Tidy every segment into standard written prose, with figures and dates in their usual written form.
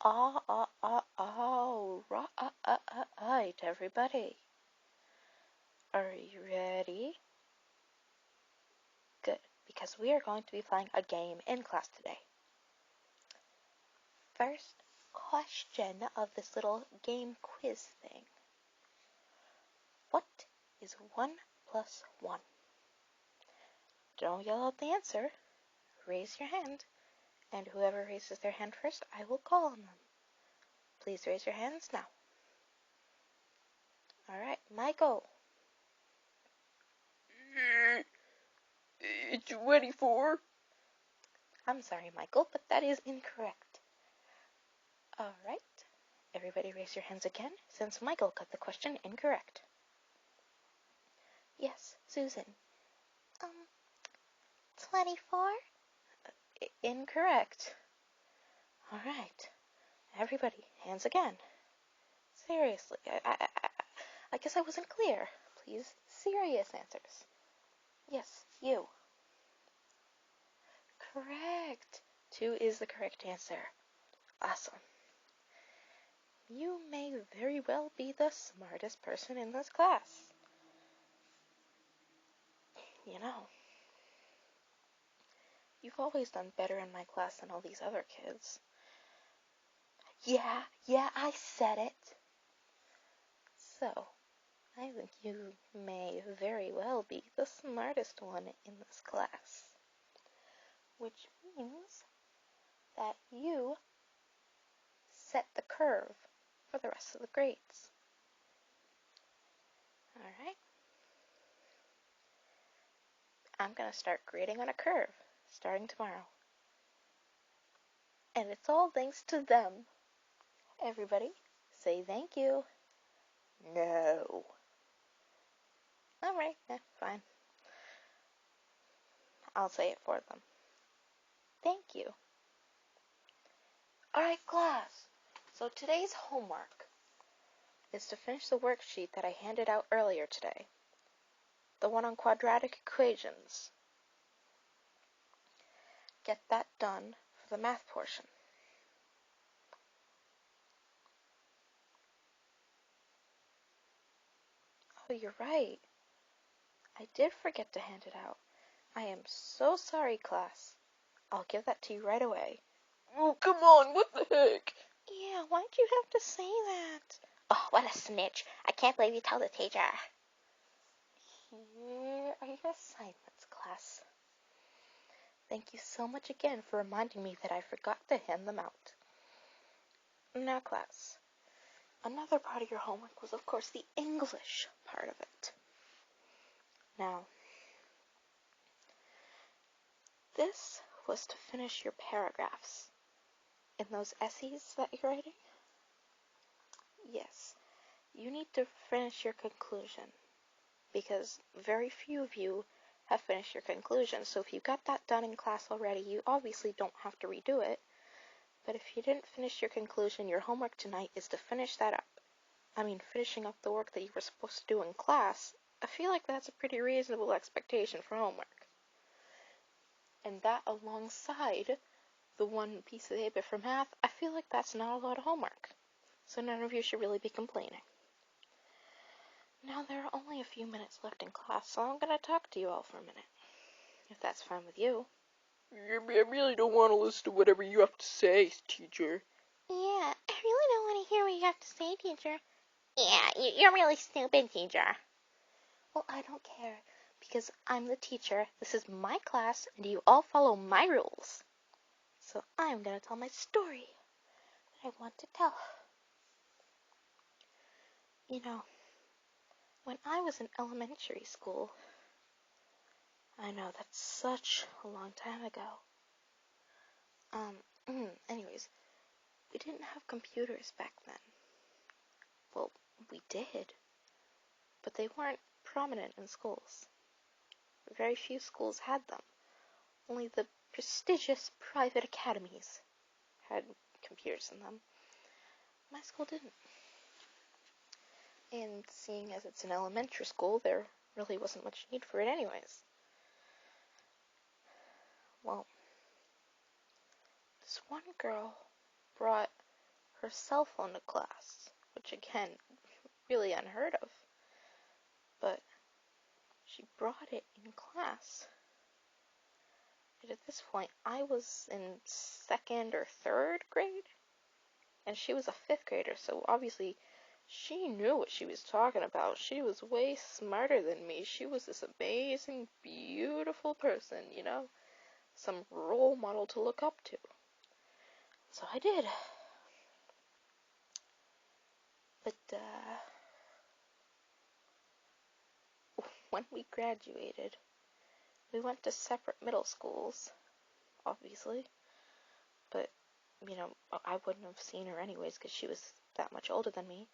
All right, everybody. Are you ready? Good, because we are going to be playing a game in class today. First question of this little game quiz thing. What is 1 plus 1? Don't yell out the answer. Raise your hand, and whoever raises their hand first, I will call on them. Please raise your hands now. Alright, Michael. It's 24. I'm sorry, Michael, but that is incorrect. Alright, everybody raise your hands again, since Michael got the question incorrect. Yes, Susan. 24? Incorrect. Alright, everybody, hands again. Seriously, I guess I wasn't clear. Please, serious answers. Yes, you. Correct. 2 is the correct answer. Awesome. You may very well be the smartest person in this class. You know, you've always done better in my class than all these other kids. Yeah, I said it. So, I think you may very well be the smartest one in this class. Which means that you set the curve for the rest of the grades. Alright? I'm going to start grading on a curve, starting tomorrow. And it's all thanks to them. Everybody, say thank you. No. Alright, fine. I'll say it for them. Thank you. Alright, class. So today's homework is to finish the worksheet that I handed out earlier today. The one on quadratic equations. Get that done for the math portion. Oh, you're right. I did forget to hand it out. I am so sorry, class. I'll give that to you right away. Oh, come on, what the heck? Yeah, why'd you have to say that? Oh, what a snitch. I can't believe you told the teacher. Here are your assignments, class. Thank you so much again for reminding me that I forgot to hand them out. Now, class, another part of your homework was, of course, the English part of it. Now, this was to finish your paragraphs in those essays that you're writing. Yes, you need to finish your conclusion, because very few of you have finished your conclusion. So if you got that done in class already, you obviously don't have to redo it. But if you didn't finish your conclusion, your homework tonight is to finish that up. Finishing up the work that you were supposed to do in class. I feel like that's a pretty reasonable expectation for homework. And that alongside the one piece of paper for math, I feel like that's not a lot of homework. So none of you should really be complaining. Now there are only a few minutes left in class, so I'm going to talk to you all for a minute. If that's fine with you. I really don't want to listen to whatever you have to say, teacher. Yeah, I really don't want to hear what you have to say, teacher. Yeah, you're really stupid, teacher. Well, I don't care, because I'm the teacher, this is my class, and you all follow my rules. So I'm going to tell my story that I want to tell. You know, when I was in elementary school, I know that's such a long time ago. Anyways, we didn't have computers back then. Well, we did, but they weren't prominent in schools. Very few schools had them. Only the prestigious private academies had computers in them. My school didn't. And seeing as it's an elementary school, there really wasn't much need for it anyways. Well, this one girl brought her cell phone to class, which again, really unheard of. But she brought it in class. And at this point, I was in 2nd or 3rd grade, and she was a 5th grader, so obviously she knew what she was talking about. She was way smarter than me. She was this amazing, beautiful person, some role model to look up to. So I did. But, when we graduated, we went to separate middle schools, obviously. But, I wouldn't have seen her anyways because she was that much older than me.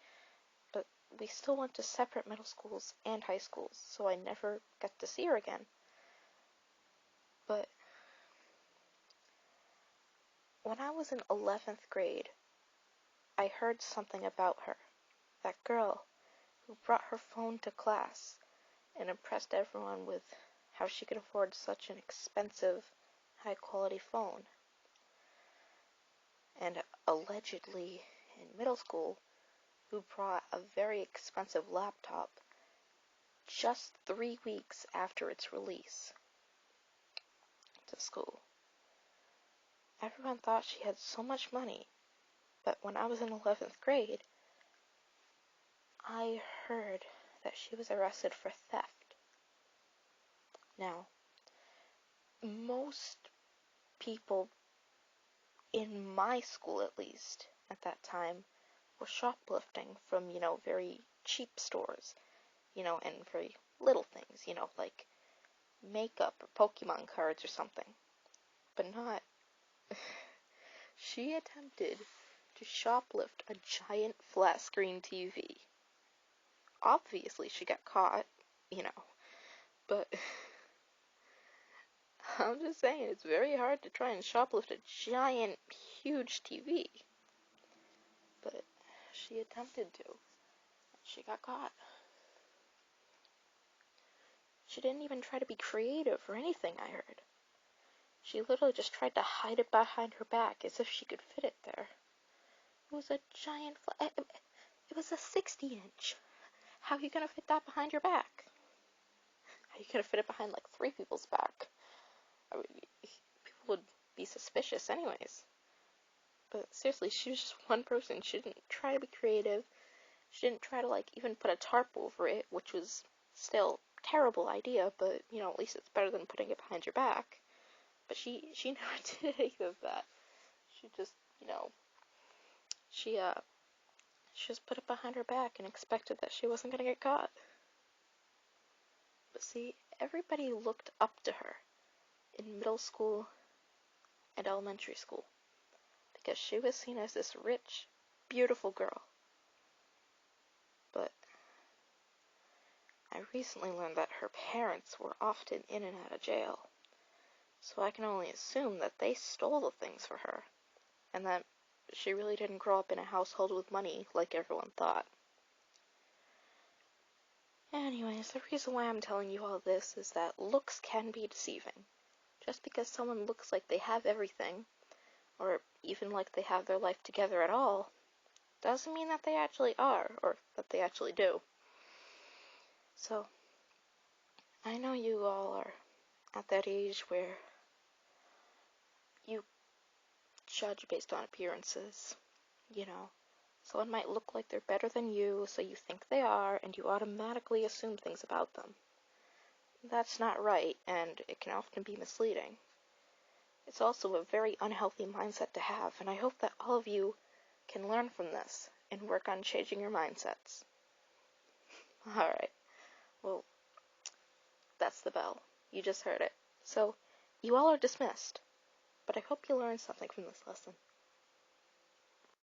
But we still went to separate middle schools and high schools, so I never got to see her again. But when I was in 11th grade, I heard something about her. That girl who brought her phone to class and impressed everyone with how she could afford such an expensive, high-quality phone. And allegedly, in middle school, who brought a very expensive laptop just 3 weeks after its release to school. Everyone thought she had so much money, but when I was in 11th grade, I heard that she was arrested for theft. Now, most people, in my school at least, at that time, were shoplifting from, very cheap stores, and very little things, like makeup or Pokemon cards or something. But not. She attempted to shoplift a giant flat screen TV. Obviously, she got caught, but I'm just saying, it's very hard to try and shoplift a giant, huge TV. But she attempted to. She got caught. She didn't even try to be creative or anything, I heard. She literally just tried to hide it behind her back as if she could fit it there. It was a giant, it was a 60-inch. How are you going to fit that behind your back? How are you going to fit it behind like 3 people's back? I mean, people would be suspicious anyways. But seriously, she was just one person. She didn't try to be creative. She didn't try to even put a tarp over it, which was still a terrible idea, but at least it's better than putting it behind your back. But she never did any of that. She just, she just put it behind her back and expected that she wasn't going to get caught. But see, everybody looked up to her in middle school and elementary school because she was seen as this rich, beautiful girl. But I recently learned that her parents were often in and out of jail, so I can only assume that they stole the things for her, and that she really didn't grow up in a household with money like everyone thought. Anyways, the reason why I'm telling you all this is that looks can be deceiving. Just because someone looks like they have everything, or even like they have their life together at all, doesn't mean that they actually are, or that they actually do. So, I know you all are at that age where you judge based on appearances, Someone might look like they're better than you, so you think they are, and you automatically assume things about them. That's not right, and it can often be misleading. It's also a very unhealthy mindset to have, and I hope that all of you can learn from this and work on changing your mindsets. Alright, well, that's the bell. You just heard it. So, you all are dismissed, but I hope you learned something from this lesson.